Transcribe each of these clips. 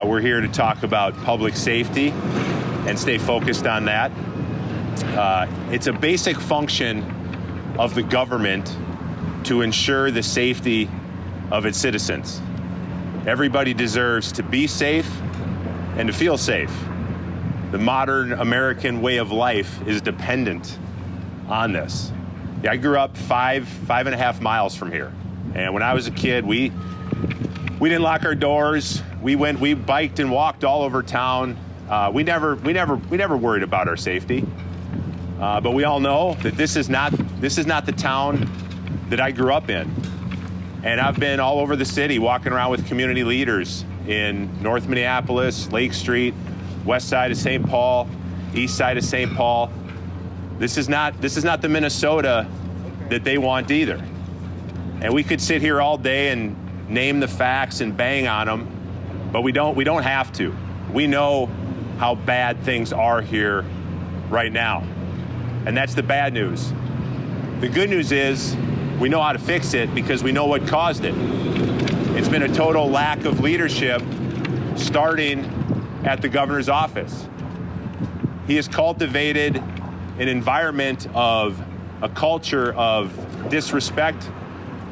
We're here to talk about public safety and stay focused on that. It's a basic function of the government to ensure the safety of its citizens. Everybody deserves to be safe and to feel safe. The modern American way of life is dependent on this. I grew up five and a half miles from here. And when I was a kid, we didn't lock our doors. We biked and walked all over town. We never worried about our safety. But we all know that this is not the town that I grew up in. And I've been all over the city walking around with community leaders in North Minneapolis, Lake Street, west side of St. Paul, east side of St. Paul. This is not the Minnesota that they want either. And we could sit here all day and name the facts and bang on them, but we don't have to. We know how bad things are here right now. And that's the bad news. The good news is we know how to fix it because we know what caused it. It's been a total lack of leadership starting at the governor's office. He has cultivated an environment of a culture of disrespect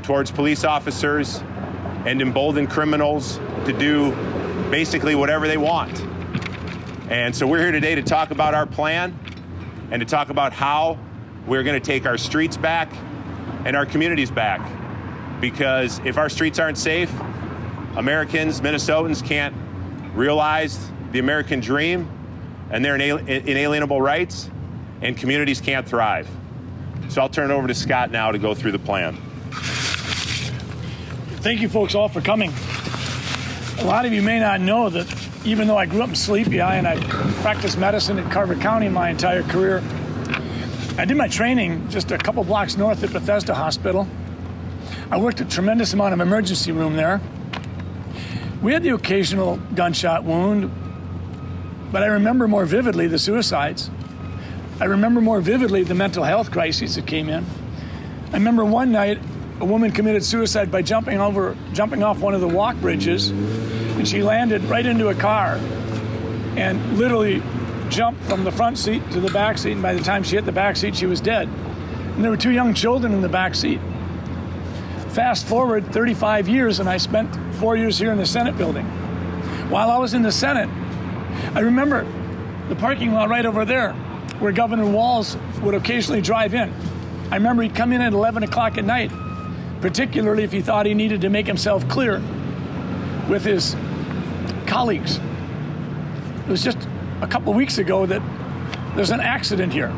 towards police officers and emboldened criminals to do basically whatever they want. And so we're here today to talk about our plan and to talk about how we're going to take our streets back and our communities back. Because if our streets aren't safe, Americans, Minnesotans can't realize the American dream and their inalienable rights, and communities can't thrive. So I'll turn it over to Scott now to go through the plan. Thank you folks all for coming. A lot of you may not know that even though I grew up in Sleepy Eye and I practiced medicine in Carver County my entire career, I did my training just a couple blocks north at Bethesda Hospital. I worked a tremendous amount of emergency room there. We had the occasional gunshot wound, but I remember more vividly the suicides. I remember more vividly the mental health crises that came in. I remember one night a woman committed suicide by jumping off one of the walk bridges, and she landed right into a car and literally jumped from the front seat to the back seat, and by the time she hit the back seat, she was dead. And there were 2 young children in the back seat. Fast forward 35 years, and I spent 4 years here in the Senate building. While I was in the Senate, I remember the parking lot right over there where Governor Walz would occasionally drive in. I remember he'd come in at 11 o'clock at night, particularly if he thought he needed to make himself clear with his colleagues. It was just a couple of weeks ago that there's an accident here.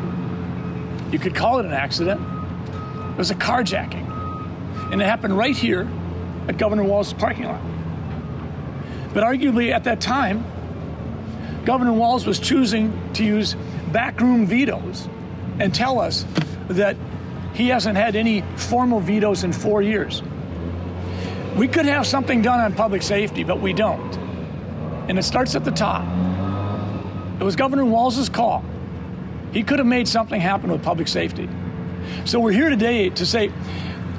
You could call it an accident. It was a carjacking. And it happened right here at Governor Walz's parking lot. But arguably at that time, Governor Walz was choosing to use backroom vetoes and tell us that he hasn't had any formal vetoes in 4 years. We could have something done on public safety, but we don't. And it starts at the top. It was Governor Walz's call. He could have made something happen with public safety. So we're here today to say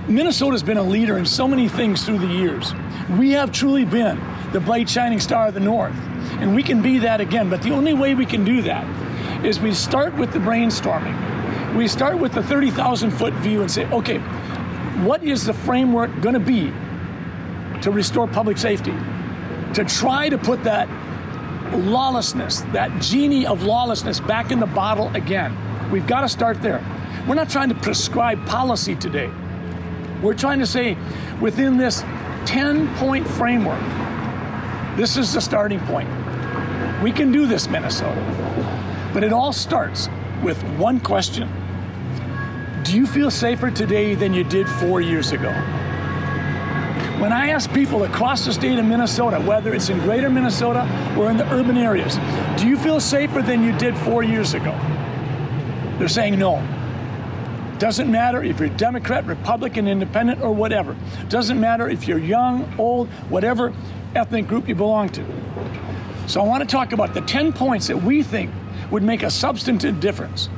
Minnesota's been a leader in so many things through the years. We have truly been the bright shining star of the North, and we can be that again. But the only way we can do that is we start with the brainstorming. We start with the 30,000-foot view and say, okay, what is the framework going to be to restore public safety? To try to put that lawlessness, that genie of lawlessness back in the bottle again. We've got to start there. We're not trying to prescribe policy today. We're trying to say within this 10-point framework, this is the starting point. We can do this, Minnesota. But it all starts with one question. Do you feel safer today than you did 4 years ago? When I ask people across the state of Minnesota, whether it's in greater Minnesota or in the urban areas, do you feel safer than you did 4 years ago? They're saying no. Doesn't matter if you're Democrat, Republican, Independent, or whatever. Doesn't matter if you're young, old, whatever ethnic group you belong to. So I want to talk about the 10 points that we think would make a substantive difference.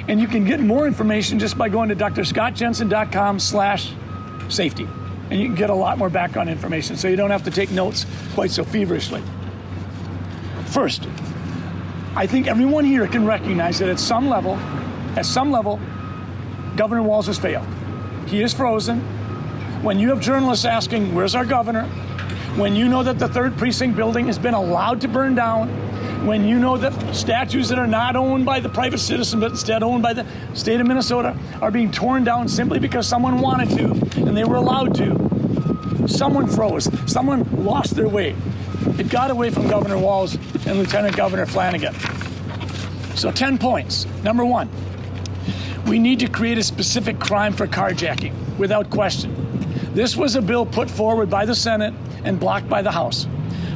And you can get more information just by going to drscottjensen.com/safety. And you can get a lot more background information so you don't have to take notes quite so feverishly. First, I think everyone here can recognize that at some level, Governor Walz has failed. He is frozen. When you have journalists asking, where's our governor? When you know that the 3rd Precinct building has been allowed to burn down, when you know that statues that are not owned by the private citizen but instead owned by the state of Minnesota are being torn down simply because someone wanted to and they were allowed to, someone froze. Someone lost their way. It got away from Governor Walz and Lieutenant Governor Flanagan. So 10 points. Number 1, we need to create a specific crime for carjacking, without question. This was a bill put forward by the Senate and blocked by the House.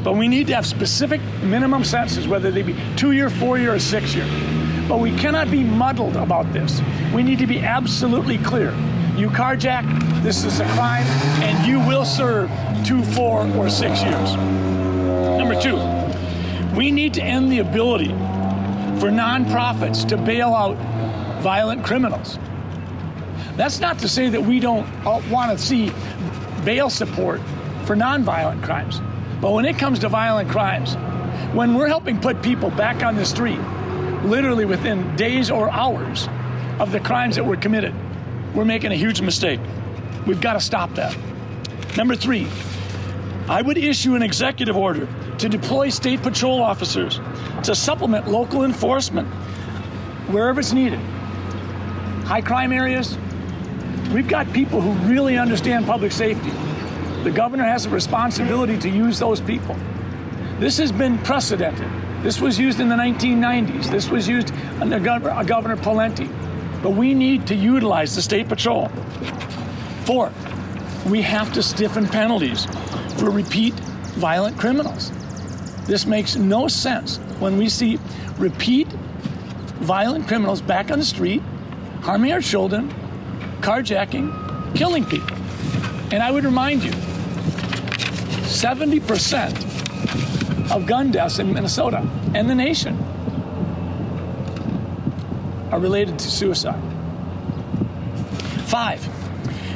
But we need to have specific minimum sentences, whether they be 2-year, 4-year, or 6-year. But we cannot be muddled about this. We need to be absolutely clear. You carjack, this is a crime, and you will serve 2, 4, or 6 years. Number 2, we need to end the ability for nonprofits to bail out violent criminals. That's not to say that we don't want to see bail support for nonviolent crimes. But when it comes to violent crimes, when we're helping put people back on the street, literally within days or hours of the crimes that were committed, we're making a huge mistake. We've got to stop that. Number 3, I would issue an executive order to deploy state patrol officers to supplement local enforcement wherever it's needed. High crime areas, we've got people who really understand public safety. The governor has a responsibility to use those people. This has been precedented. This was used in the 1990s. This was used under Governor Pawlenty. But we need to utilize the state patrol. 4, we have to stiffen penalties for repeat violent criminals. This makes no sense when we see repeat violent criminals back on the street, harming our children, carjacking, killing people. And I would remind you, 70% of gun deaths in Minnesota and the nation are related to suicide. 5,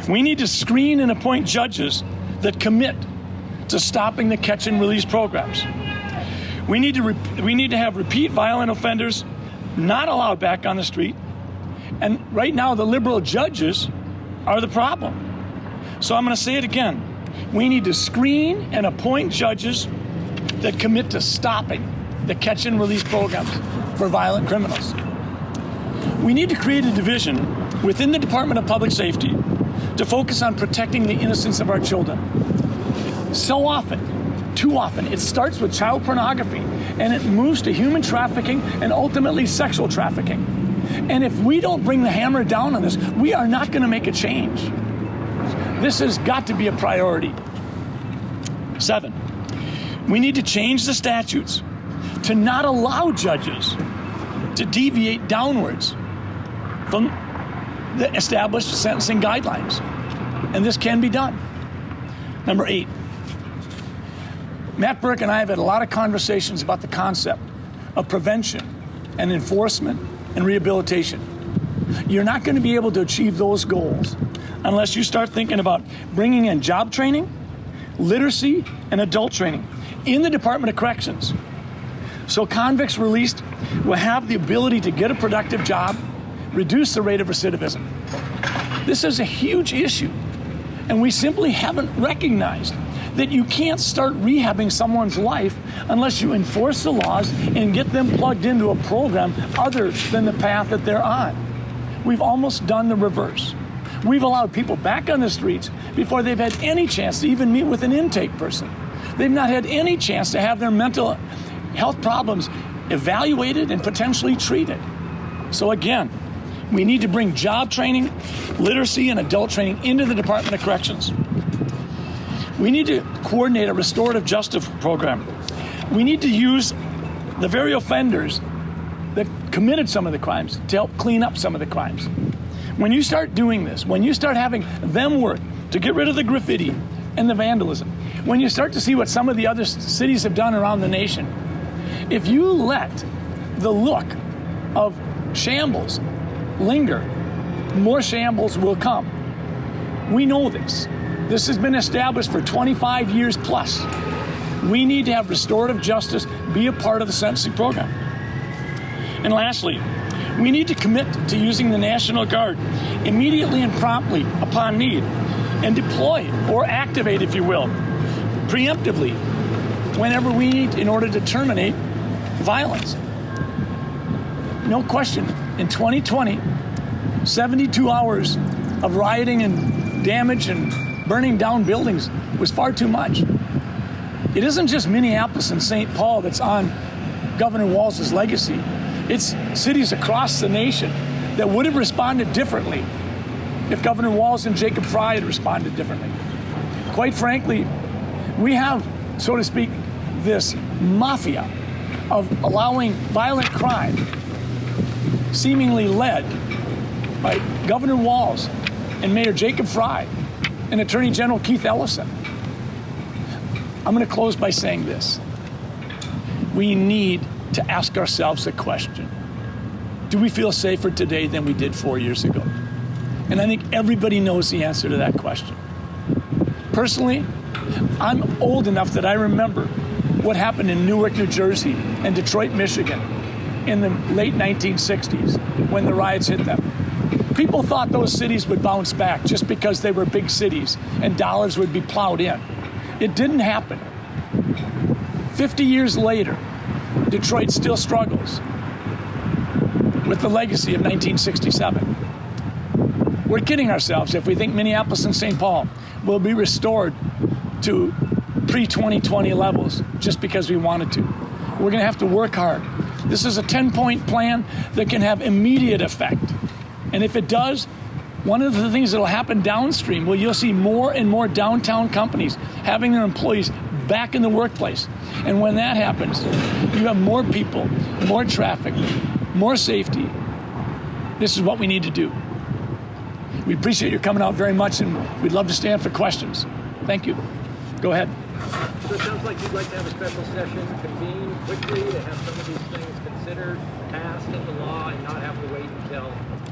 we need to screen and appoint judges that commit to stopping the catch and release programs. We need to have repeat violent offenders not allowed back on the street. And right now, the liberal judges are the problem. So I'm going to say it again. We need to screen and appoint judges that commit to stopping the catch and release programs for violent criminals. We need to create a division within the Department of Public Safety to focus on protecting the innocence of our children. So often, too often, it starts with child pornography and it moves to human trafficking and ultimately sexual trafficking. And if we don't bring the hammer down on this, we are not going to make a change. This has got to be a priority. 7, we need to change the statutes to not allow judges to deviate downwards from the established sentencing guidelines. And this can be done. Number 8, Matt Burke and I have had a lot of conversations about the concept of prevention and enforcement and rehabilitation. You're not going to be able to achieve those goals unless you start thinking about bringing in job training, literacy, and adult training in the Department of Corrections. So convicts released will have the ability to get a productive job, reduce the rate of recidivism. This is a huge issue, and we simply haven't recognized that you can't start rehabbing someone's life unless you enforce the laws and get them plugged into a program other than the path that they're on. We've almost done the reverse. We've allowed people back on the streets before they've had any chance to even meet with an intake person. They've not had any chance to have their mental health problems evaluated and potentially treated. So again, we need to bring job training, literacy, and adult training into the Department of Corrections. We need to coordinate a restorative justice program. We need to use the very offenders that committed some of the crimes to help clean up some of the crimes. When you start doing this, when you start having them work to get rid of the graffiti and the vandalism, when you start to see what some of the other cities have done around the nation, if you let the look of shambles linger, more shambles will come. We know this. This has been established for 25 years plus. We need to have restorative justice be a part of the sentencing program. And lastly, we need to commit to using the National Guard immediately and promptly upon need, and deploy or activate, if you will, preemptively whenever we need in order to terminate violence. No question, in 2020, 72 hours of rioting and damage and burning down buildings was far too much. It isn't just Minneapolis and St. Paul that's on Governor Walz's legacy. It's cities across the nation that would have responded differently if Governor Walz and Jacob Frey had responded differently. Quite frankly, we have, so to speak, this mafia of allowing violent crime seemingly led by Governor Walz and Mayor Jacob Frey and Attorney General Keith Ellison. I'm going to close by saying this. We need to ask ourselves a question. Do we feel safer today than we did 4 years ago? And I think everybody knows the answer to that question. Personally, I'm old enough that I remember what happened in Newark, New Jersey and Detroit, Michigan in the late 1960s when the riots hit them. People thought those cities would bounce back just because they were big cities and dollars would be plowed in. It didn't happen. 50 years later, Detroit still struggles with the legacy of 1967. We're kidding ourselves if we think Minneapolis and St. Paul will be restored to pre-2020 levels just because we wanted to. We're going to have to work hard. This is a 10-point plan that can have immediate effect. And if it does, one of the things that will happen downstream, well, you'll see more and more downtown companies having their employees back in the workplace. And when that happens, you have more people, more traffic, more safety. This is what we need to do. We appreciate your coming out very much, and we'd love to stand for questions. Thank you. Go ahead. So it sounds like you'd like to have a special session convened quickly to have some of these things considered, passed into law, and not have to wait until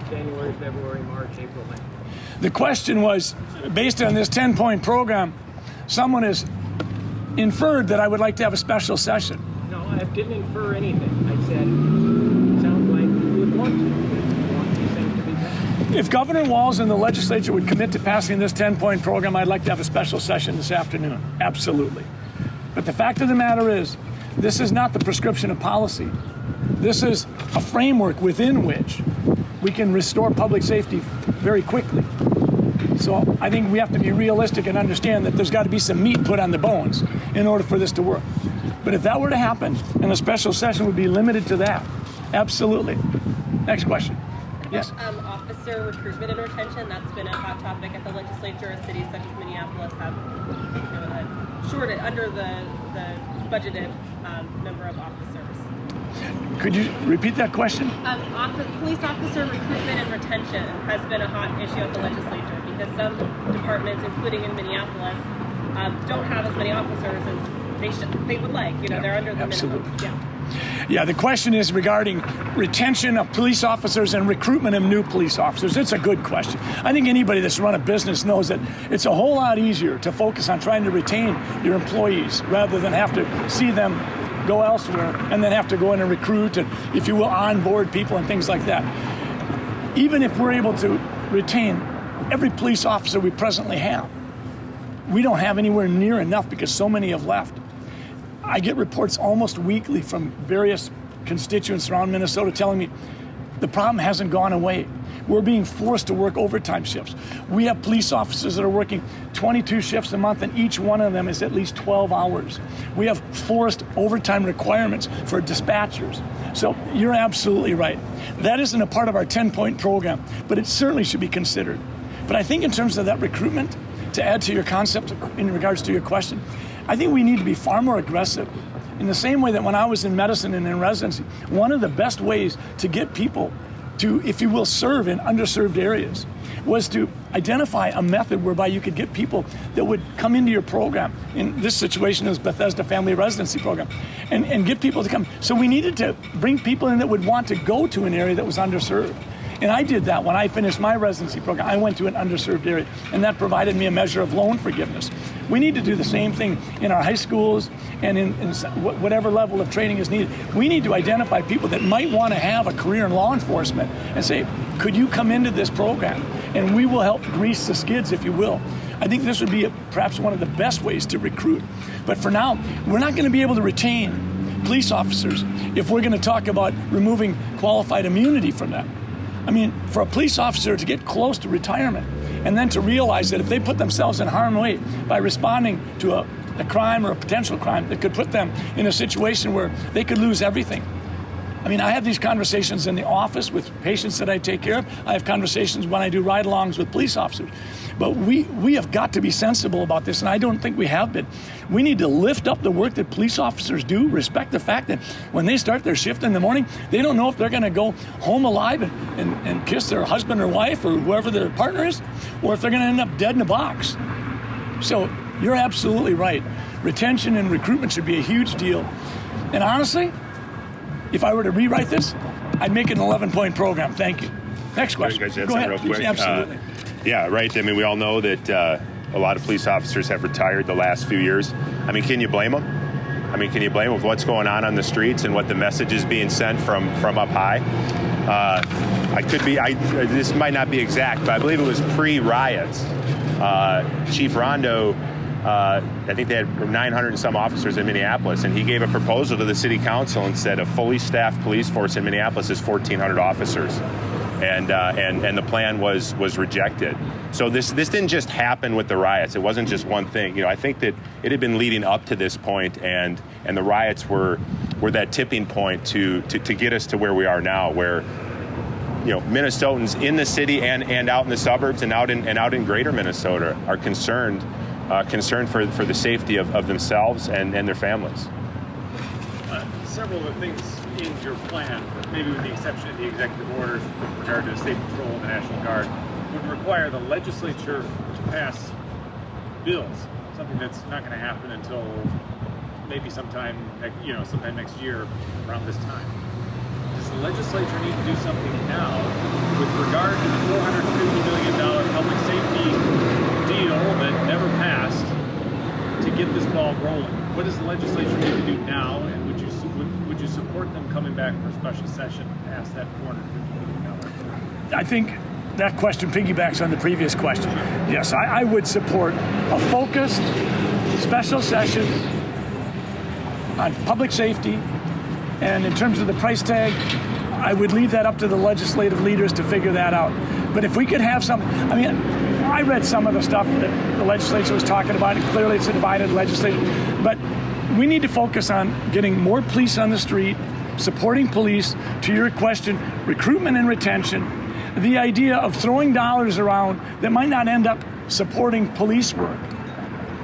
January, February, March, April, May. The question was, based on this 10-point program, someone has inferred that I would like to have a special session. No, I didn't infer anything. I said, it sounds like you would want to. You want these things to be passed. If Governor Walz and the legislature would commit to passing this 10-point program, I'd like to have a special session this afternoon. Absolutely. But the fact of the matter is, this is not the prescription of policy. This is a framework within which we can restore public safety very quickly. So I think we have to be realistic and understand that there's got to be some meat put on the bones in order for this to work. But if that were to happen, and a special session would be limited to that, absolutely. Next question. Yes. Officer recruitment and retention, that's been a hot topic at the legislature. Cities such as Minneapolis have shorted under the budgeted number of officers. Could you repeat that question? Police officer recruitment and retention has been a hot issue at the legislature because some departments, including in Minneapolis, don't have as many officers as they would like. They're under the absolutely. minimum. Yeah, the question is regarding retention of police officers and recruitment of new police officers. It's a good question. I think anybody that's run a business knows that it's a whole lot easier to focus on trying to retain your employees rather than have to see them go elsewhere and then have to go in and recruit and, if you will, onboard people and things like that. Even if we're able to retain every police officer we presently have, we don't have anywhere near enough because so many have left. I get reports almost weekly from various constituents around Minnesota telling me the problem hasn't gone away. We're being forced to work overtime shifts. We have police officers that are working 22 shifts a month, and each one of them is at least 12 hours. We have forced overtime requirements for dispatchers. So you're absolutely right. That isn't a part of our 10-point program, but it certainly should be considered. But I think in terms of that recruitment, to add to your concept in regards to your question, I think we need to be far more aggressive. In the same way that when I was in medicine and in residency, one of the best ways to get people to, if you will, serve in underserved areas was to identify a method whereby you could get people that would come into your program. In this situation, it was Bethesda Family Residency Program, and get people to come. So we needed to bring people in that would want to go to an area that was underserved. And I did that when I finished my residency program. I went to an underserved area, and that provided me a measure of loan forgiveness. We need to do the same thing in our high schools and in whatever level of training is needed. We need to identify people that might want to have a career in law enforcement and say, could you come into this program? And we will help grease the skids, if you will. I think this would be perhaps one of the best ways to recruit. But for now, we're not going to be able to retain police officers if we're going to talk about removing qualified immunity from them. I mean, for a police officer to get close to retirement and then to realize that if they put themselves in harm's way by responding to a crime or a potential crime that could put them in a situation where they could lose everything. I mean, I have these conversations in the office with patients that I take care of. I have conversations when I do ride-alongs with police officers. But we have got to be sensible about this, and I don't think we have been. We need to lift up the work that police officers do, respect the fact that when they start their shift in the morning, they don't know if they're going to go home alive and kiss their husband or wife or whoever their partner is, or if they're going to end up dead in a box. So you're absolutely right. Retention and recruitment should be a huge deal. And honestly, if I were to rewrite this, I'd make it an 11-point program. Thank you. Next question. Guys, Go ahead. real quick. Absolutely. Yeah, right. I mean, we all know that a lot of police officers have retired the last few years. I mean, can you blame them? I mean, can you blame them with what's going on the streets and what the message is being sent from up high? This might not be exact, but I believe it was pre-riots. Chief Rondo, I think they had 900 and some officers in Minneapolis, and he gave a proposal to the city council and said a fully staffed police force in Minneapolis is 1,400 officers. And the plan was rejected. So this didn't just happen with the riots. It wasn't just one thing. You know, I think that it had been leading up to this point, and the riots were that tipping point to get us to where we are now, where, you know, Minnesotans in the city and out in the suburbs and out in greater Minnesota are concerned for the safety of themselves and their families. Several of the things in your plan, maybe with the exception of the executive orders with regard to state patrol and the National Guard, would require the legislature to pass bills, something that's not going to happen until maybe sometime next year around this time. Does the legislature need to do something now with regard to the $450 million public safety deal that never passed to get this ball rolling? What does the legislature need to do now, and would you support them coming back for a special session to pass that $450 million? I think that question piggybacks on the previous question. Yes, I would support a focused special session on public safety, and in terms of the price tag, I would leave that up to the legislative leaders to figure that out. But if we could have some, I mean, I read some of the stuff that the legislature was talking about, and clearly it's a divided legislature, but we need to focus on getting more police on the street, supporting police. To your question, recruitment and retention, the idea of throwing dollars around that might not end up supporting police work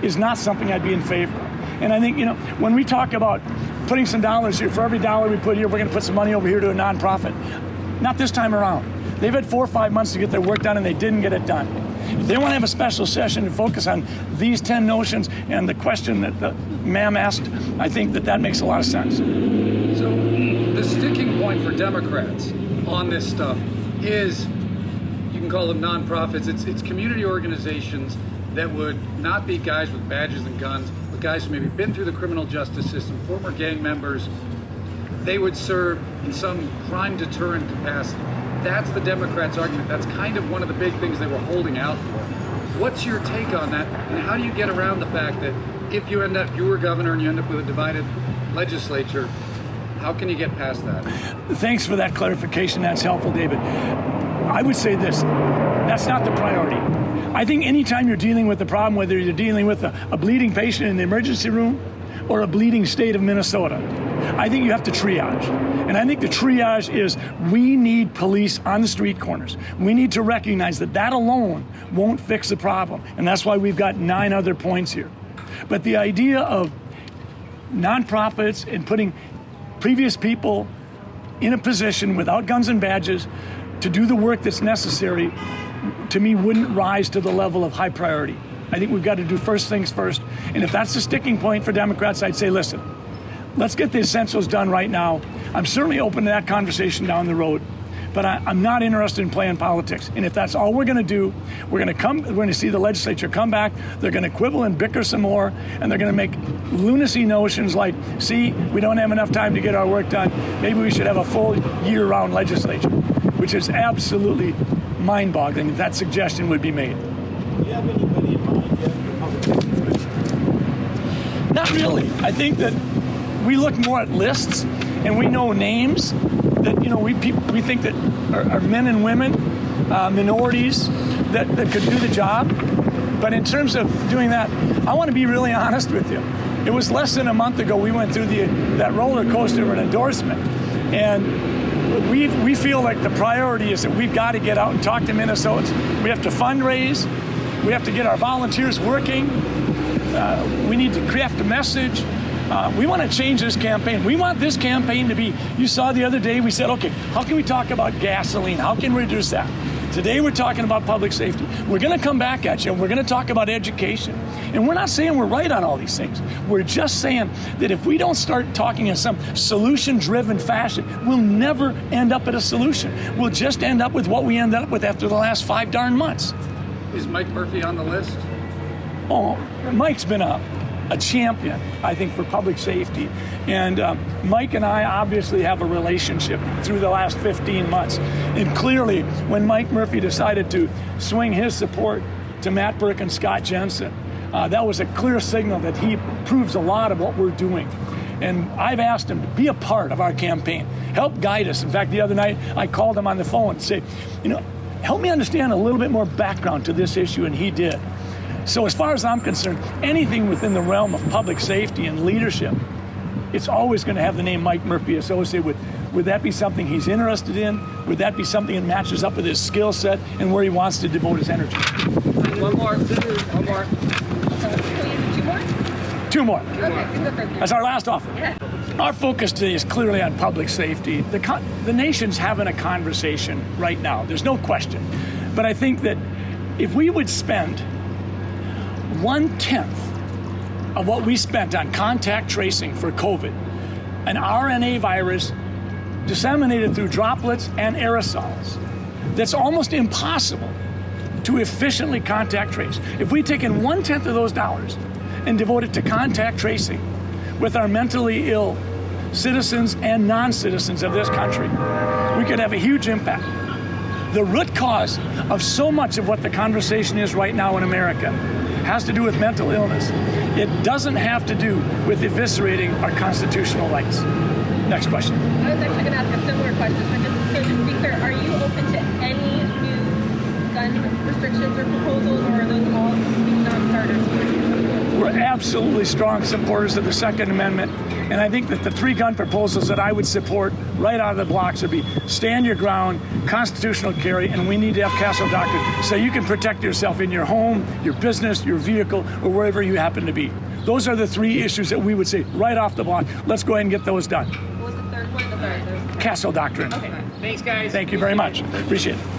is not something I'd be in favor of. And I think, you know, when we talk about putting some dollars here, for every dollar we put here, we're going to put some money over here to a nonprofit. Not this time around. They've had 4 or 5 months to get their work done, and they didn't get it done. If they want to have a special session and focus on these 10 notions and the question that the ma'am asked, I think that makes a lot of sense. So the sticking point for Democrats on this stuff is, you can call them nonprofits, it's community organizations that would not be guys with badges and guns, but guys who maybe been through the criminal justice system, former gang members. They would serve in some crime deterrent capacity. That's the Democrats' argument. That's kind of one of the big things they were holding out for. What's your take on that, and how do you get around the fact that if you were governor and you end up with a divided legislature, how can you get past that? Thanks for that clarification. That's helpful, David. I would say this, that's not the priority. I think anytime you're dealing with the problem, whether you're dealing with a bleeding patient in the emergency room or a bleeding state of Minnesota, I think you have to triage. And I think the triage is we need police on the street corners. We need to recognize that alone won't fix the problem. And that's why we've got 9 other points here. But the idea of nonprofits and putting previous people in a position without guns and badges to do the work that's necessary, to me, wouldn't rise to the level of high priority. I think we've got to do first things first. And if that's the sticking point for Democrats, I'd say, listen, let's get the essentials done right now. I'm certainly open to that conversation down the road. but I'm not interested in playing politics. And if that's all we're going to do, we're going to see the legislature come back. They're going to quibble and bicker some more, and they're going to make lunacy notions like, see, we don't have enough time to get our work done. Maybe we should have a full year-round legislature, which is absolutely mind-boggling if that suggestion would be made. Do you have anybody in mind yet for public safety? Not really. I think that we look more at lists, and we know names that, you know, we think that are men and women, minorities that could do the job. But in terms of doing that, I want to be really honest with you. It was less than a month ago we went through that roller coaster of an endorsement, and we feel like the priority is that we've got to get out and talk to Minnesotans. We have to fundraise. We have to get our volunteers working. We need to craft a message. We want to change this campaign. We want this campaign to be, you saw the other day, we said, okay, how can we talk about gasoline? How can we reduce that? Today we're talking about public safety. We're going to come back at you, and we're going to talk about education. And we're not saying we're right on all these things. We're just saying that if we don't start talking in some solution-driven fashion, we'll never end up at a solution. We'll just end up with what we ended up with after the last 5 darn months. Is Mike Murphy on the list? Oh, Mike's been a champion, I think, for public safety. And Mike and I obviously have a relationship through the last 15 months. And clearly, when Mike Murphy decided to swing his support to Matt Burke and Scott Jensen, that was a clear signal that he approves a lot of what we're doing. And I've asked him to be a part of our campaign, help guide us. In fact, the other night, I called him on the phone and said, you know, help me understand a little bit more background to this issue, and he did. So as far as I'm concerned, anything within the realm of public safety and leadership, it's always going to have the name Mike Murphy associated with. Would that be something he's interested in? Would that be something that matches up with his skill set and where he wants to devote his energy? One more. One more. Two more. Okay. That's our last offer. Yeah. Our focus today is clearly on public safety. The nation's having a conversation right now. There's no question. But I think that if we would spend 1/10 of what we spent on contact tracing for COVID, an RNA virus disseminated through droplets and aerosols, that's almost impossible to efficiently contact trace. If we'd taken 1/10 of those dollars and devoted to contact tracing with our mentally ill citizens and non-citizens of this country, we could have a huge impact. The root cause of so much of what the conversation is right now in America has to do with mental illness. It doesn't have to do with eviscerating our constitutional rights. Next question. I was actually going to ask a similar question, but just to be clear, are you open to any new gun restrictions or proposals, or are those all non-starters for you? We're absolutely strong supporters of the Second Amendment, and I think that the 3 gun proposals that I would support right out of the blocks would be stand your ground, constitutional carry, and we need to have castle doctrine so you can protect yourself in your home, your business, your vehicle, or wherever you happen to be. Those are the 3 issues that we would say right off the block. Let's go ahead and get those done. What was the third one? Sorry, Castle doctrine. Okay. Thanks, guys. Thank you very much. Appreciate it.